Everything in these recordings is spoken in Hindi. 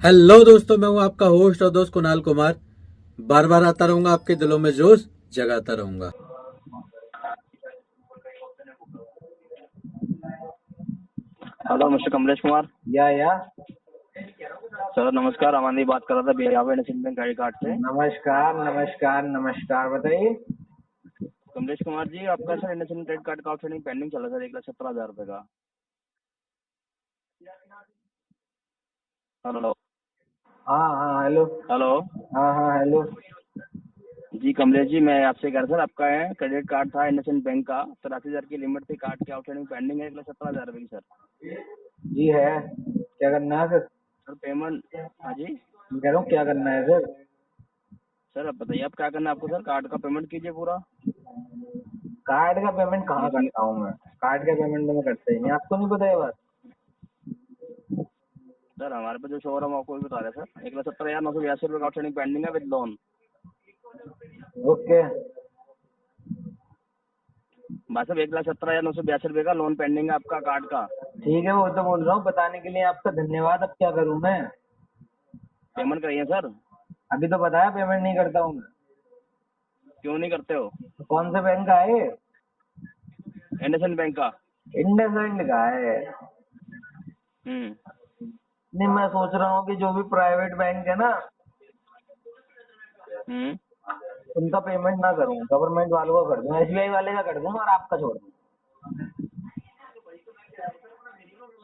हेलो दोस्तों, मैं हूं आपका होस्ट और दोस्त कुणाल कुमार। बार बार आता रहूंगा, आपके दिलों में जोश जगाता रहूंगा। Hello mister Kamlesh Kumar. या सर नमस्कार, अमानी बात कर रहा था Bihar Indian bank credit card से। नमस्कार नमस्कार नमस्कार, बताइए। कमलेश कुमार जी, आपका सर इंडियन क्रेडिट कार्ड का आउटस्टैंडिंग पेंडिंग चला सर 1,17,000 रुपये का। हेलो हाँ हाँ हेलो। हेलो हाँ हाँ हेलो। जी कमलेश जी, मैं आपसे कह रहा सर, आपका है क्रेडिट कार्ड था इंडियन बैंक का, 83,000 की लिमिट थी, कार्ड की आउटस्टैंडिंग पेंडिंग है 1,17,000 रुपये की सर। जी है, क्या करना है सर? सर पेमेंट, हाँ जी मैं कह रहा हूँ क्या करना है सर? सर, आप बताइए आप क्या करना है आपको। सर कार्ड का पेमेंट कीजिए पूरा। कार्ड का पेमेंट कहाँ लेकिन करता हूँ मैं? कार्ड का पेमेंट तो मैं करता ही नहीं, आपको नहीं पता ये बात? सर हमारे पे जो शो हो रहा है, आपको भी बता रहे सर, 1,17,982 रुपये का आउटस्टैंडिंग पेंडिंग है विद लोन। ओके। भाई साहब 1,17,982 रुपये का लोन पेंडिंग है आपका कार्ड का। ठीक है, वो तो बोल रहा हूँ, बताने के लिए आपका धन्यवाद। अब क्या करूँ मैं? पेमेंट करिए सर। अभी तो बताया पेमेंट नहीं करता हूँ मैं। क्यों नहीं करते हो? तो कौन से बैंक का है? इंडसइंड बैंक का। इंडसइंड का है? हम्म नहीं, मैं सोच रहा हूँ कि जो भी प्राइवेट बैंक है ना, हम्म उनका पेमेंट ना करूँ, गवर्नमेंट वालों का कर दूँ, एसबीआई वाले का कर दूँ और आपका छोड़ दूँ।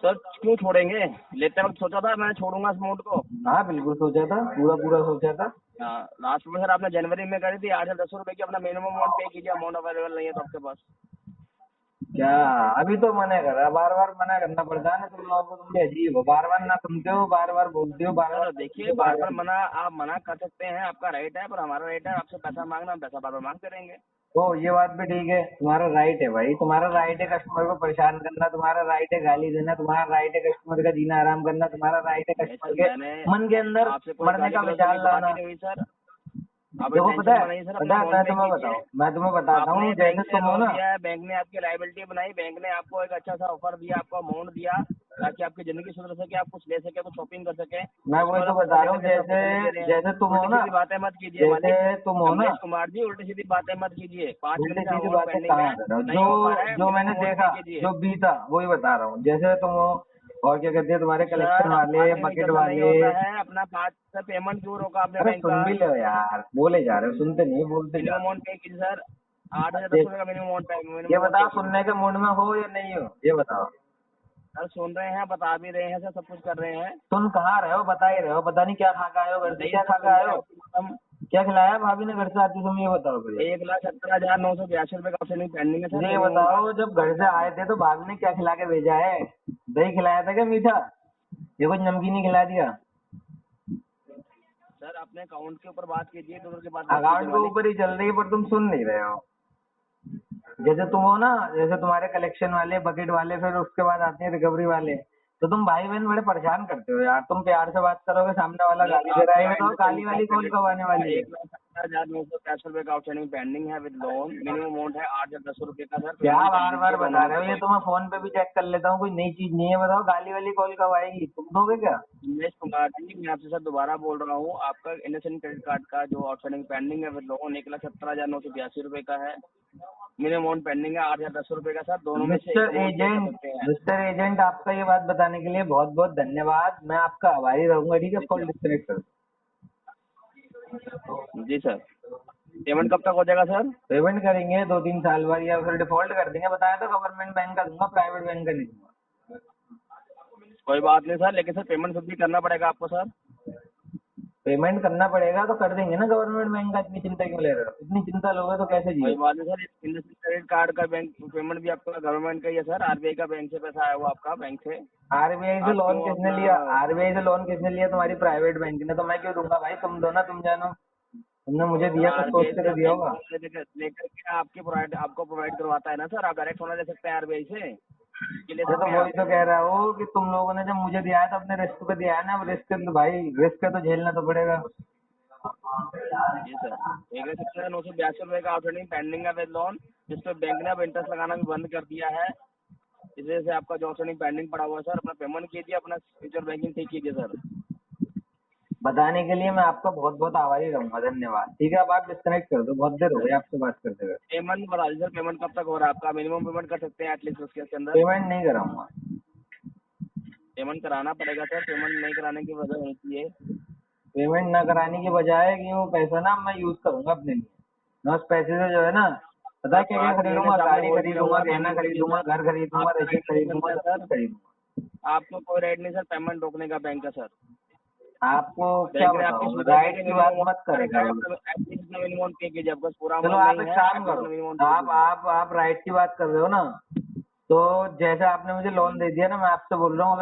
सर क्यों छोड़ेंगे? लेते वक्त सोचा था मैं छोड़ूंगा इस अमाउंट को। हाँ बिल्कुल सोचा था, पूरा पूरा सोचा था। हाँ, लास्ट में सर आपने जनवरी में करी थी 8,10 रुपये की, अपना मिनिमम अमाउंट पे कीजिए, अमाउंट अवेलेबल नहीं है तो आपके पास। क्या? अभी तो मना करा, बार बार मना करना पड़ता है ना तुम लोगों को, तुम भी अजीब हो, बार बार ना सुनते हो, बार बार बोलते हो, बार बार सर ना सुनते देखिए, हो, बार बार बार बार। मना आप मना कर सकते हैं, आपका राइट है, पर हमारा राइट है आपसे पैसा मांगना, हम पैसा बार बार मांगते रहेंगे। ओ ये बात भी ठीक है, तुम्हारा राइट है भाई, तुम्हारा राइट है कस्टमर को परेशान करना, तुम्हारा राइट है गाली देना, तुम्हारा राइट है कस्टमर का जीना आराम करना, तुम्हारा राइट है नहीं कस्टमर सर, के मैंने मन के अंदर आपसे कोई मरने गाली का गलौज वाली विचार बात ही लाना। नहीं हुई सर। आप देखो पता टेंशन है, बनाइए सर, अपना पता है, अमाउंट पे कीजिए। मैं तुम्हें बताता आपने हूँ, बैंक जैसे से तुम हो लोन ना। लिया है, बैंक ने आपकी लायबिलिटी बनाई, बैंक ने आपको एक अच्छा सा ऑफर दिया, आपको अमाउंट दिया ताकि आपकी जिंदगी सुधर सके, आप कुछ ले सके, कुछ शॉपिंग कर सके। मैं उसके वही बाद तो आप बता पैसे रहा लेते हूँ, लेते आपको जैसे पैसे दे रहे हैं। जैसे तुम हो उल्टी ना, सीधी बातें मत कीजिए मालिक। जैसे तुम हो ना, कमलेश कुमार जी, उल्टी सीधी बातें मत कीजिए। 5 महीने उल्टी से सीधी अमाउंट बातें पेंडिंग कहाँ है, कर रहा हूँ? नहीं हो पा रहा है, जो मिनिमम मैंने अमाउंट पे देखा, कीजिए। जो बीता वही बता रहा हूँ, जैसे तुम हो। और क्या कहते हैं तुम्हारे कलेक्शन सर वाले, आगे बकेट निकलना नहीं वाले। होता है अपना। 5 सर पेमेंट क्यों रोका आपने अरे बैंक सुन का? भी लो यार, बोले जा रहे हो, सुनते नहीं, बोलते जा मिनिमम रहे अमाउंट पे कीजिए सर। 8 या 10 हो। रुपये का मिनिमम अमाउंट पे, मिनिमम ये अमाउंट पे बताओ, कीजिए सुनने सर। के मूड में हो या नहीं हो, ये बताओ। सर सुन रहे हैं, बता भी रहे हैं सर, सब कुछ कर रहे हैं। सुन कहाँ रहे हो, बता ही रहे हो, पता नहीं क्या खा के आए हो, घर से बताइए क्या सर, खा के सुन आए रहे हैं हो? आपकी बात हम। क्या खिलाया भाभी ने घर से आती समय, ये बताओ पहले। 1,17,982 रुपये का ऑप्शन पेंडिंग है सर, मुझे ये मिनिमम। बताओ, जब घर से आए थे तो भाभी ने क्या खिला के भेजा है? दही खिलाया था क्या मीठा? ये कुछ नमकीन ही खिला दिया? सर अपने अकाउंट के ऊपर बात कीजिए, दूसरे की बात मत कीजिए अकाउंट के मालिक। ऊपर ही चल रही है, पर तुम सुन नहीं रहे हो। जैसे तुम हो ना, जैसे तुम्हारे कलेक्शन वाले, बकेट वाले, फिर उसके बाद आते हैं रिकवरी वाले। तो तुम भाई बहन बड़े परेशान करते हो यार, तुम प्यार से बात करोगे, सामने वाला सर गाली दे रहा है, आपका ये बताओ इंडसइंड गाली का वाली कॉल क्रेडिट कब आने कार्ड का वाली है? 1,17,982 रुपये का आउटस्टैंडिंग पेंडिंग है विद लोन। मिनिमम अमाउंट है 8 या 10 रुपये का सर, क्या पेमेंट कर बार बार लीजिए बता दोनों में रहे हो? से ये कोई तो मैं फोन पे भी चेक कर लेता हूँ, कोई नई चीज नहीं है, बताओ गाली वाली कॉल कब आएगी, तुम दोगे क्या? उमेश कुमार जी, मैं आपसे सर दोबारा बोल रहा हूँ, आपका इंडसइंड क्रेडिट कार्ड का जो आउटस्टैंडिंग पेंडिंग है विद लोन 1,17,982 रुपये का है। मिनिमम अमाउंट पेंडिंग है 8 या 10 रुपये का सर, दोनों में से एक मिस्टर अमाउंट पे कर एजेंट, सकते हैं। मिस्टर एजेंट, आपका ये बात बताने के लिए बहुत बहुत धन्यवाद, मैं आपका आभारी रहूंगा। ठीक है, जी कॉल सर। डिस्कनेक्ट कर। जी सर। पेमेंट कब तक हो जाएगा सर? पेमेंट करेंगे 2-3 साल बाद, या फिर डिफॉल्ट कर देंगे, बताया तो गवर्नमेंट बैंक का दूंगा, प्राइवेट बैंक का नहीं दूंगा। कोई बात नहीं सर, लेकिन सर पेमेंट खुद भी करना पड़ेगा आपको सर। पेमेंट करना पड़ेगा तो कर देंगे ना गवर्नमेंट बैंक का, इतनी चिंता क्यों ले रहे हो? इतनी चिंता लोगे तो कैसे कोई जियो? बात नहीं सर, इंडस्ट्रियल क्रेडिट कार्ड का बैंक पेमेंट भी आपका गवर्नमेंट का ही है सर, आरबीआई का बैंक से पैसा आया हुआ आपका बैंक से। आरबीआई से आप लोन क्यों किसने अपना लिया? आरबीआई से लोन किसने लिया? तुम्हारी प्राइवेट बैंक ने, तो मैं क्यों दूंगा भाई? तुम दो ना, तुम जानो। तुमने मुझे दिया तो सोच आरबीआई के से तो दिया बैंक होगा। लोन लेकर के आपको प्रोवाइड करवाता है ना सर, आप डायरेक्ट सोना ले सकते हैं आरबीआई से, ये ले मैं तो सकते हैं वही आप। तो कह रहा हूँ कि तुम लोगों ने जब मुझे दिया है तो अपने रिस्क पे दिया है ना, अब रिस्क तो भाई, रिस्क तो झेलना तो पड़ेगा। जी सर। 1,17,982 रुपये का आउटस्टैंडिंग पेंडिंग है विद लोन, जिसपे बैंक ने अब इंटरेस्ट लगाना भी बंद कर दिया है। इस वजह से आपका जो आउटस्टैंडिंग पेंडिंग पड़ा हुआ है सर, अपना पेमेंट कीजिए, अपना फ्यूचर बैंकिंग ठीक कीजिए सर। बताने के लिए मैं आपका बहुत बहुत आभारी रहूंगा। धन्यवाद। ठीक है, अब आप डिस्कनेक्ट कर दो, बहुत देर हो गई आपसे बात करते हुए। पेमेंट बता दीजिए सर, पेमेंट कब तक हो रहा है आपका? मिनिमम पेमेंट कर सकते हैं एटलीस्ट उसके अंदर? पेमेंट नहीं कराऊंगा। पेमेंट कराना पड़ेगा सर, पेमेंट नहीं कराने की वजह होनी चाहिए। पेमेंट ना कराने की बजाय कि वो पैसा ना मैं यूज करूंगा अपने लिए। मैं उस पैसे से जो है ना, पता है क्या क्या 5 महीने खरीदूंगा? से आपने गाड़ी होल्ड किया खरीदूंगा, हुआ है, गहना पेमेंट कीजिए खरीदूंगा, सर। घर खरीदूंगा, आपका रेसिडेंट राइट नहीं बनता खरीदूंगा, है सब कुछ सर, खरीदूंगा। आपको कोई राइट नहीं सर पेमेंट रोकने का बैंक का सर। आपको क्या बैंक ने आपकी बताऊं, सुविधा दी राइट कि की बात मिनिमम मत करें करेगा, कभी। एटलीस्ट मिनिमम पे कीजिए, आपका पूरा चलो अमाउंट आप नहीं एक है, काम एटलीस्ट करो, मिनिमम पे आप कीजिए। आप आप राइट की बात कर रहे हो ना, तो जैसे आपने मुझे लोन दे दिया ना, मैं आपसे बोल रहा हूँ,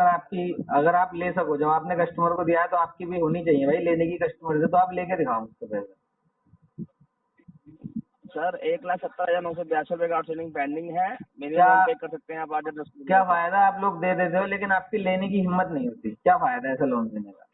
अगर आप ले सको, जब आपने कस्टमर को दिया है तो आपकी भी होनी चाहिए भाई लेने की कस्टमर से, तो आप लेके दिखाओ मुझसे पैसे। सर 1,70,982 का आउटस्टैंडिंग पेंडिंग है, क्या मिनिमम पे कर सकते हैं आप 8 10 रुपये क्या का सर। फायदा, आप लोग दे देते हो लेकिन आपकी लेने की हिम्मत नहीं होती, क्या फायदा है ऐसा लोन देने का?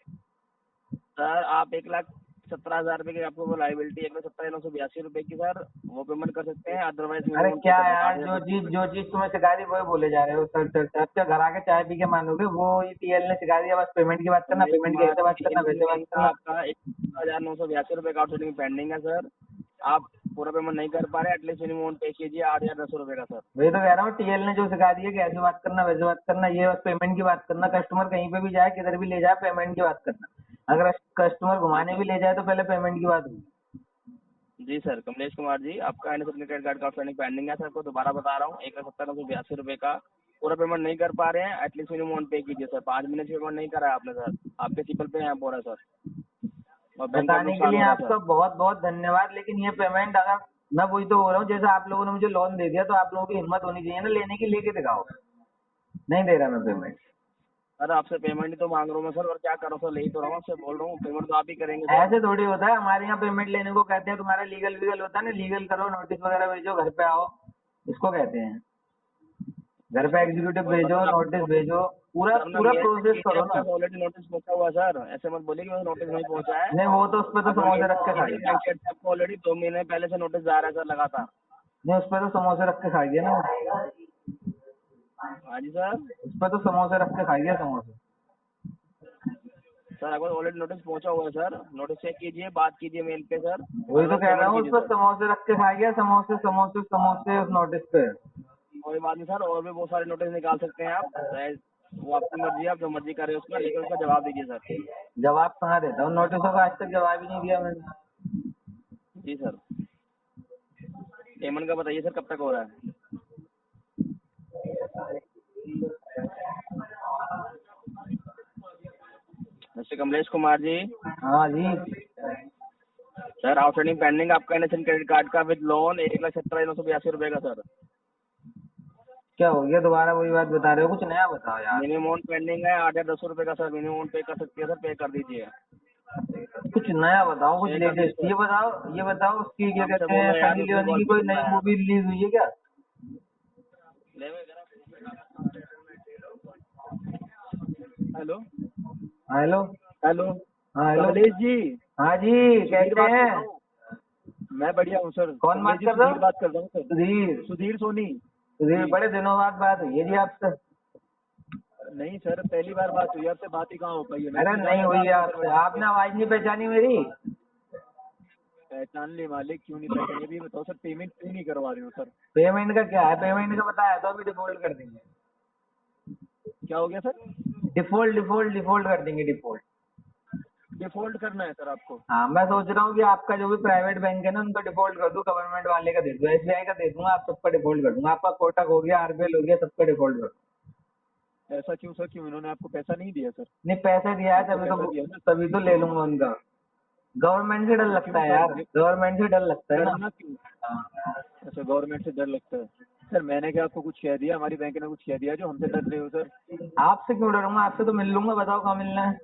सर आप 1,17,000 रुपये की आपको वो लाइबिलिटी 1,70,982 रुपये की सर, वो पेमेंट कर सकते हैं, अदरवाइज अरे मिनिमम पे क्या कर यार, 8,010 रुपये। जो चीज तुम्हें सिखा दी वही बोले जा रहे हो सर सर सर। अब क्या घर आके चाय पी के मानोगे? वो टीएल ने सिखा दिया, बस पेमेंट की बात करना, कमलेश पेमेंट की कुमार ऐसे बात करना, इंडियन वैसे बात बैंक का करना। आपका 1,17,982 रुपये का आउटस्टैंडिंग पेंडिंग है सर। आप पूरा पेमेंट नहीं कर पा रहे, एटलीस्ट मिनिमम पे कीजिए 8,010 रुपये का सर। वही तो कह रहा हूँ, टीएल ने जो सिखा दिया कि ऐसे बात करना, वैसे बात करना, ये बस पेमेंट की बात करना। कस्टमर कहीं पे भी जाए, किधर भी ले जाए, पेमेंट की बात करना। अगर कस्टमर घुमाने भी ले जाए तो पहले पेमेंट की बात होगी। जी सर, कमलेश कुमार जी, आपका इंडियन क्रेडिट कार्ड का आउटस्टैंडिंग पेंडिंग है सर, को दोबारा बता रहा हूँ, 1,70,982 रुपये का पूरा पेमेंट नहीं कर पा रहे हैं, एटलीस्ट मिनिमम पे कीजिए सर। 5 महीने से पेमेंट नहीं करा है आपने सर, आपके सिपल पे यहाँ हो रहा है सर, और बैंक का बताने के नुकसान लिए हो रहा है आपका सर। बहुत बहुत धन्यवाद, लेकिन ये पेमेंट अगर, मैं वही तो बोल रहा हूँ, जैसे आप लोगों ने मुझे लोन दे दिया तो आप लोगों की हिम्मत होनी चाहिए ना लेने की, लेके दिखाओ। नहीं दे रहा मैं पेमेंट। सर आपसे पेमेंट ही तो मांग रहा हूँ मैं सर, और क्या कर रहा हूँ सर, ले ही तो रहा हूँ, आपसे बोल रहा हूँ पेमेंट तो आप ही करेंगे सर। ऐसे थोड़ी होता है, हमारे यहाँ पेमेंट लेने को कहते हैं, तुम्हारा लीगल वीगल होता है ना, लीगल करो, नोटिस वगैरह भेजो, घर पे आओ, इसको कहते हैं। घर पे एग्जीक्यूटिव और भेजो, पता है नोटिस आपको भेजो, पूरा करना पूरा नहीं है, प्रोसेस कीजिए, करो आपके ना। पास ऑलरेडी नोटिस पहुंचा हुआ है सर, ऐसे मत बोलिए कि मेरे नोटिस नहीं पहुंचा है। नहीं, वो तो उस पर तो अगर समोसे रख के खा इंडियन गया। बैंक से आपको ऑलरेडी 2 महीने पहले से नोटिस जा रहा है सर लगातार। नहीं, उस पर तो समोसे रख के खा गया ना। हाँ जी सर। उस पर तो समोसे रख के खा गया, समोसे। सर आपको ऑलरेडी नोटिस पहुंचा हुआ है सर, नोटिस चेक कीजिए, बात कीजिए मेल पे सर, वही तो अदरवाइज कह रहा पेमेंट हूँ, उस कीजिए पर सर। समोसे रख के खा गया, समोसे समोसे समोसे उस नोटिस पे। कोई बात नहीं सर, और भी बहुत सारे नोटिस निकाल सकते हैं आप, वो आपकी मर्जी है, आप जो मर्जी करें उसका, लेकिन उसका जवाब दीजिए सर। जवाब कहाँ देता हूँ? नोटिसों का आज तक जवाब ही नहीं दिया मैंने। जी सर। पेमेंट का बताइए सर, कब तक हो रहा है? मिस्टर कमलेश कुमार जी। हाँ जी। सर आउटस्टैंडिंग पेंडिंग आपका इंडियन क्रेडिट कार्ड का विद लोन 1,17,982 रुपये का सर। क्या हो गया, दोबारा वही बात बता रहे हो? कुछ नया बताओ यार। मिनिमम पेंडिंग है 8,010 रुपये का सर, मिनिमम पे कर सकती है सर, पे कर दीजिए। कुछ नया बताओ, कुछ पे कर दीजिए लेटेस्ट। सर। ये बताओ, उसकी क्या हमसे कहते बोल हैं, रहे हैं यार, सनी दूसरी लियोनी कॉल की पे कोई चल नई रहा है यार। मूवी रिलीज हुई है क्या? हेलो। हेलो। हेलो। हाँ हेलो। कमलेश जी। हाँ जी, सुधीर कैसे बात कर रहा हैं? हूँ। मैं बढ़िया हूँ सर, कौन कमलेश बात जी कर रहे हो? सुधीर बात कर रहा हूँ सर। सुधीर। सुधीर सोनी। सुधीर, जी। बड़े दिनों बाद बात हुई है जी आपसे। नहीं सर, पहली बार बात हुई, आपसे बात ही कहाँ हो पाई है, मैं अरे पूछा नहीं क्या था हुई है आपसे आपसे, सर? आपने आवाज नहीं पहचानी मेरी? पहचान ले मालिक, क्यों नहीं पहचाने? भी बताओ सर, पेमेंट क्यों नहीं करवा रहे हो सर? पेमेंट का क्या है, पेमेंट का बताया तो अभी डिफॉल्ट कर देंगे। क्या हो गया सर? डिफॉल्ट डिफॉल्ट डिफॉल्ट कर देंगे, डिफॉल्ट। डिफॉल्ट करना है सर आपको? हाँ, मैं सोच रहा हूँ कि आपका जो भी प्राइवेट बैंक है ना, उनको डिफॉल्ट कर दूं, गवर्नमेंट वाले का दे दूं, एसबीआई का दे दूंगा, आप सबका डिफॉल्ट कर दूंगा। आपका कोटक हो गया, आरबीएल हो गया, सबका डिफॉल्ट कर दूंगा। ऐसा क्यों सर, क्यों इन्होंने आपको पैसा नहीं दिया सर? नहीं, पैसे दिया है आपको पैसा दिया ना? तभी तो ले लूंगा उनका। गवर्नमेंट से डर लगता क्यों है सर? यार, गवर्नमेंट से डर लगता है ना। डरना क्यों? हाँ। अच्छा, गवर्नमेंट से डर लगता है। सर मैंने क्या आपको कुछ कह दिया? हमारी बैंक ने कुछ कह दिया जो हमसे डर रहे हो सर? आपसे क्यों डरूंगा, आपसे तो मिल लूंगा, बताओ कहाँ मिलना है।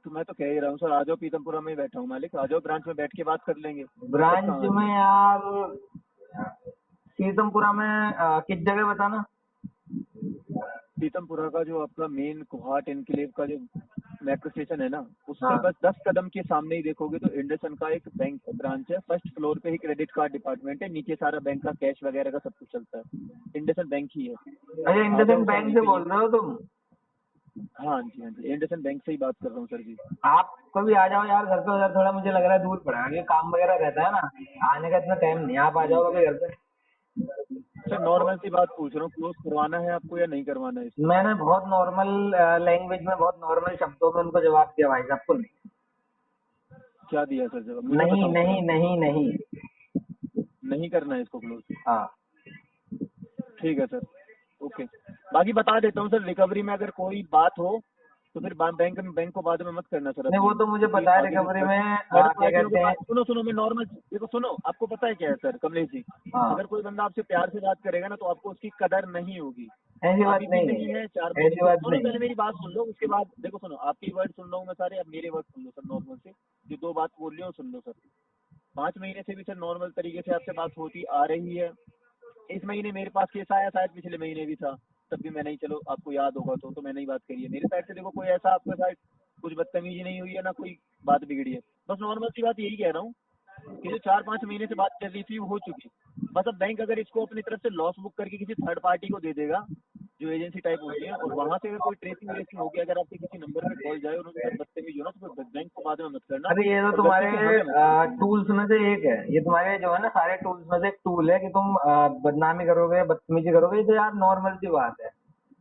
तो मैं तो कह ही रहा हूँ सर, आ जाओ, पीतमपुरा में ही बैठा हूँ मालिक, आ जाओ ब्रांच में बैठ के बात कर लेंगे। दिक्कत ब्रांच कहाँ आ रही में है? यार, सीतमपुरा में किस जगह बताना? पीतमपुरा का जो आपका मेन कोहाट एनक्लेव का जो मेट्रो स्टेशन है ना, उससे हाँ। बस 10 कदम के सामने ही देखोगे तो इंडसन का एक बैंक ब्रांच है। फर्स्ट फ्लोर पे ही क्रेडिट कार्ड डिपार्टमेंट है, नीचे सारा बैंक का कैश वगैरह का सब कुछ चलता है। इंडसन बैंक ही है। अच्छा, आ जाओ इंडसइंड सर बैंक वहीं से पे बोल रहे हो तुम? हाँ जी, एंडरसन बैंक से ही बात कर रहा हूँ सर जी। आप कभी आ जाओ यार घर पे, उधर थोड़ा मुझे लग रहा है दूर पड़ा है, काम वगैरह रहता है ना, आने का इतना टाइम नहीं, आप आ जाओ कभी घर पे। सर नॉर्मल सी बात पूछ रहा हूँ, क्लोज करवाना है आपको या नहीं करवाना है इसको? मैंने बहुत नॉर्मल लैंग्वेज में, बहुत नॉर्मल शब्दों में उनको जवाब दिया भाई साहब को। क्या दिया सर जवाब, मुझे नहीं बताओ। नहीं नहीं नहीं। नहीं करना है इसको क्लोज? हाँ ठीक है सर, ओके। बाकी बता देता हूँ सर, रिकवरी में अगर कोई बात हो तो फिर बैंक को बाद में मत करना सर। नहीं, वो तो मुझे पता है रिकवरी में थर्ड क्या पार्टियों के कहते हैं। पास सुनो मैं नॉर्मल देखो, सुनो आपको पता है क्या है सर कमलेश जी, हाँ। अगर कोई बंदा आपसे प्यार से बात करेगा ना तो आपको उसकी कदर नहीं होगी। ऐसी बात अभी भी नहीं नहीं है, है, 4 ऐसी महीने बात सुनो, नहीं पहले है। मेरी बात सुन लो, उसके बाद देखो सुनो, आपकी वर्ड सुन रहा हूँ मैं सारे, अब मेरे वर्ड सुन लो सर नॉर्मल से, जो 2 बात बोल रही हो सुन लो सर। 5 महीने से भी सर नॉर्मल तरीके से आपसे बात होती आ रही है। इस महीने मेरे पास केस आया, शायद पिछले महीने भी था, तब भी मैंने ही, चलो आपको याद होगा तो मैंने ही बात करी है। मेरे साइड से देखो कोई ऐसा आपके साइड कुछ बदतमीजी नहीं हुई है, ना कोई बात बिगड़ी है। बस नॉर्मल सी बात यही कह रहा हूँ कि जो 4-5 महीने से बात चल रही थी वो हो चुकी। बस अब बैंक अगर इसको अपनी तरफ से लॉस बुक करके किसी थर्ड पार्टी को दे देगा, जो एजेंसी टाइप होती है, और वहां से अगर कोई ट्रेसिंग व्रेसिंग हो गया, अगर आपके किसी नंबर पे कॉल जाए और उनके साथ बदतमीजी हो ना, तो फिर बैंक को बाद में मत करना। अरे ये तो और तुम्हारे गलती से हमें मत करना। टूल्स में से एक है, ये तुम्हारे जो है ना सारे टूल्स में से एक टूल है कि तुम बदनामी करोगे, बदतमीजी करोगे। ये तो यार नॉर्मल सी बात है।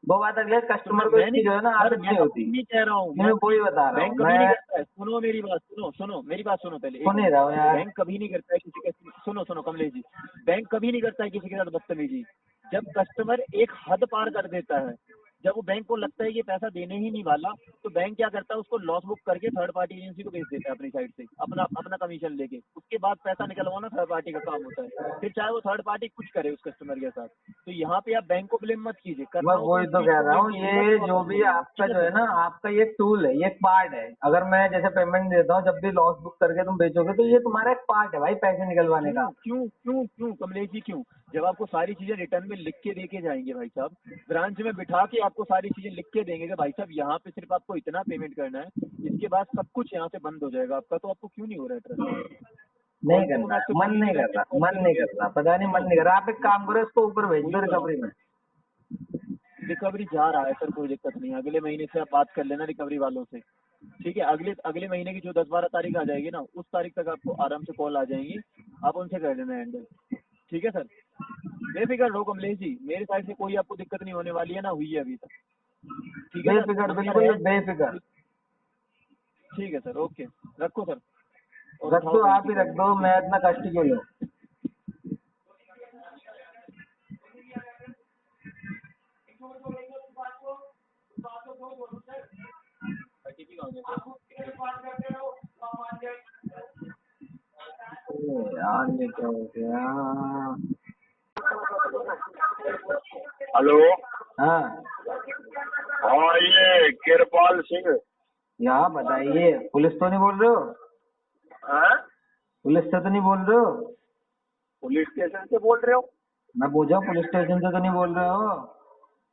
वो बात अगले कस्टमर को मैं इसकी नहीं जो है ना सर, आदत मैं नहीं आपको होती। नहीं कह रहा हूँ, नहीं, मैं वही बता रहा बैंक हूँ कभी नहीं मैं। करता है। सुनो मेरी बात, सुनो मेरी बात सुनो पहले, एक सुन ही मिनट। रहा हूँ यार। बैंक कभी नहीं करता है किसी के, सुनो कमलेश जी, बैंक कभी नहीं करता है किसी के साथ बदतमीजी। जब कस्टमर एक हद पार कर देता है, जब वो बैंक को लगता है कि पैसा देने ही नहीं वाला, तो बैंक क्या करता है, उसको लॉस बुक करके थर्ड पार्टी एजेंसी को भेज देता है अपनी साइड से, अपना कमीशन लेके। उसके बाद पैसा निकलवाना थर्ड पार्टी का काम होता है, फिर चाहे वो थर्ड पार्टी कुछ करे उस कस्टमर के साथ। तो यहाँ पे आप बैंक को ब्लेम मत कीजिए, करना मैं हो वही इस तो चीज कह को रहा blame हूँ, कीजिएगा ये तो जो आप भी आपका ठीक जो है ना, आपका ये टूल है, ये एक पार्ट है। अगर मैं जैसे पेमेंट देता हूँ, जब भी लॉस बुक करके तुम बेचोगे, तो ये तुम्हारा एक पार्ट है भाई, पैसे निकलवाने क्यों का। क्यों क्यों क्यों कमलेश जी क्यों? जब आपको सारी चीजें रिटर्न में लिख के देके जाएंगे भाई साहब, ब्रांच में बिठा के आपको सारी चीजें लिख के देंगे कि भाई साहब यहाँ पे सिर्फ आपको इतना पेमेंट करना है, इसके बाद सब कुछ यहाँ से बंद हो जाएगा आपका, तो आपको क्यों नहीं हो रहा है ट्रस्ट? नहीं करना, मन नहीं कर रहा, मन नहीं कर रहा, पता नहीं मन नहीं कर रहा। आप एक काम करो, इसको ऊपर भेज दो रिकवरी में। रिकवरी जा रहा है सर, कोई दिक्कत नहीं है। अगले महीने से आप बात कर लेना रिकवरी वालों से, ठीक है? अगले महीने की जो 10-12 तारीख आ जाएगी ना, उस तारीख तक आपको आराम से कॉल आ जाएंगी, आप उनसे कर लेना हैंडल, ठीक है सर? बेफिक्र रहो कमलेश जी, मेरे साइड से कोई आपको दिक्कत नहीं होने वाली है, ना हुई है अभी तक, ठीक है सर? बेफिक्र, नंबर बिल्कुल है, बेफिक्र। ठीक है सर, ओके, रखो सर। और रख उठाओ दो, बैंक आप की ही रख कॉल। दो, मैं इतना कष्ट क्यों लूं। अरे यार, ये क्या हो गया। हेलो। हाँ हाँ, ये किरपाल सिंह। यहाँ बताइए, पुलिस तो नहीं बोल रहे हो? हाँ? पुलिस से तो नहीं बोल रहे हो? पुलिस स्टेशन से बोल रहे हो? मैं पूछा, पुलिस स्टेशन से तो नहीं बोल रहे हो?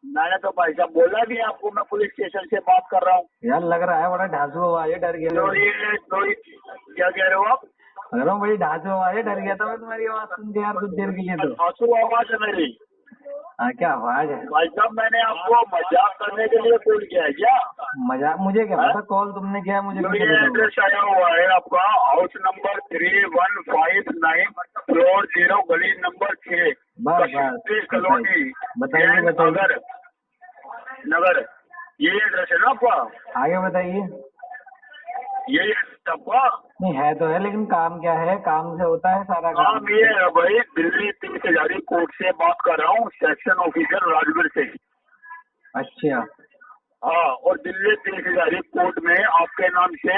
मैंने तो भाई साहब बोला भी आपको, मैं पुलिस स्टेशन से बात कर रहा हूँ। यार लग रहा है बड़ा ढांसू आवाज है, डर गया। तो ये क्या कह रहे हो आप? लग रहा हूँ बड़ी ढांसू आवाज है, डर गया था मैं तुम्हारी आवाज सुन के यार कुछ देर के लिए तो। आंसू आवाज है मेरी? हाँ, क्या आवाज है भाई साहब, मैंने आपको मजाक करने के लिए कॉल किया है क्या? मजाक? मुझे क्या पता कॉल तुमने किया, मुझे जो कैसे ये पता होगा? एड्रेस आया हुआ है आपका, हाउस नंबर 3159, फ्लोर 0, गली नंबर 6, बस कॉलोनी, बताइए नगर नगर, ये एड्रेस है ना आपका? आगे बताइए। यही है आपका? नहीं है तो है, लेकिन काम क्या है? काम से होता है सारा काम। काम ये है भाई, दिल्ली 30,000 कोर्ट से बात कर रहा हूँ, सेक्शन ऑफिसर राजवीर से। अच्छा, हाँ, और दिल्ली 30,000 कोर्ट में आपके नाम से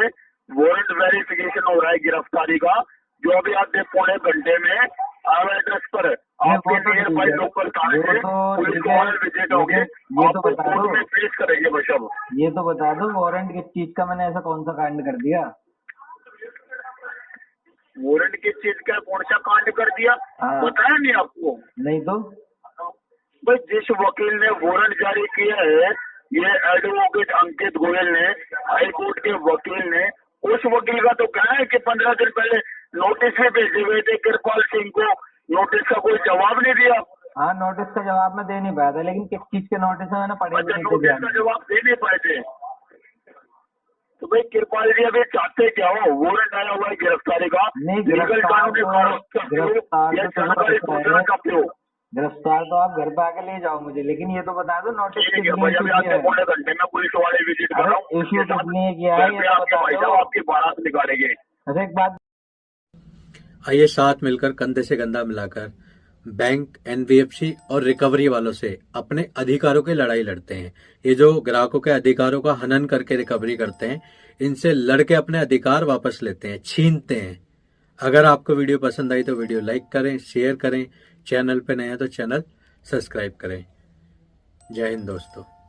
वारंट वेरिफिकेशन हो रहा है गिरफ्तारी का, जो अभी आप 1.25 घंटे में एड्रेस पर आपके नियर बाई लोकल थाने से पुलिस को ऑर्डर विजिट होगी, आपको कोर्ट में पेश करेंगे भाई साहब। ये तो बता दो वारंट किस चीज का, मैंने ऐसा कौन सा कांड कर दिया? वारंट किस चीज का कौन सा कांड कर दिया? हाँ। बताया नहीं आपको? नहीं तो भाई, जिस वकील ने वारंट जारी किया है, ये एडवोकेट अंकित गोयल ने, हाई कोर्ट के वकील ने, उस वकील का तो कहा है कि 15 दिन पहले नोटिस भी भेजे हुए थे किरपाल सिंह को, नोटिस का कोई जवाब नहीं दिया। हाँ, नोटिस का जवाब मैं दे नहीं पाया था, लेकिन किस चीज के नोटिस है मैंने पढ़े भी अच्छा, नहीं थे नोटिस ध्यान का से। जवाब दे नहीं पाए थे। तो भाई कृपाल जी अभी चाहते क्या हो? वारंट आया हुआ है गिरफ्तारी का, नहीं, लीगल गिरफ्तार कानूनी तो- कार्रवाई करते हो गिरफ्तार या तो चलो जानकारी ऐसा है। सूचना करते हो? गिरफ्तार तो आप घर पे आके ले जाओ मुझे, लेकिन ये तो बता दो नोटिस ठीक किस है लिए भाई, अभी इशू आधे किया है। पौने घंटे में पुलिस वाले विजिट कर अरे, रहा हूँ issue उनके साथ। किस लिए किया है, घर ये पे तो आपके बता भाई दो। साहब आपकी बारात निकालेंगे। अच्छा, एक बात आइए साथ मिलकर कंधे से कंधा मिलाकर बैंक, एनबीएफसी और रिकवरी वालों से अपने अधिकारों की लड़ाई लड़ते हैं। ये जो ग्राहकों के अधिकारों का हनन करके रिकवरी करते हैं, इनसे लड़के अपने अधिकार वापस लेते हैं, छीनते हैं। अगर आपको वीडियो पसंद आई तो वीडियो लाइक करें, शेयर करें, चैनल पे नए हैं तो चैनल सब्सक्राइब करें। जय हिंद दोस्तों।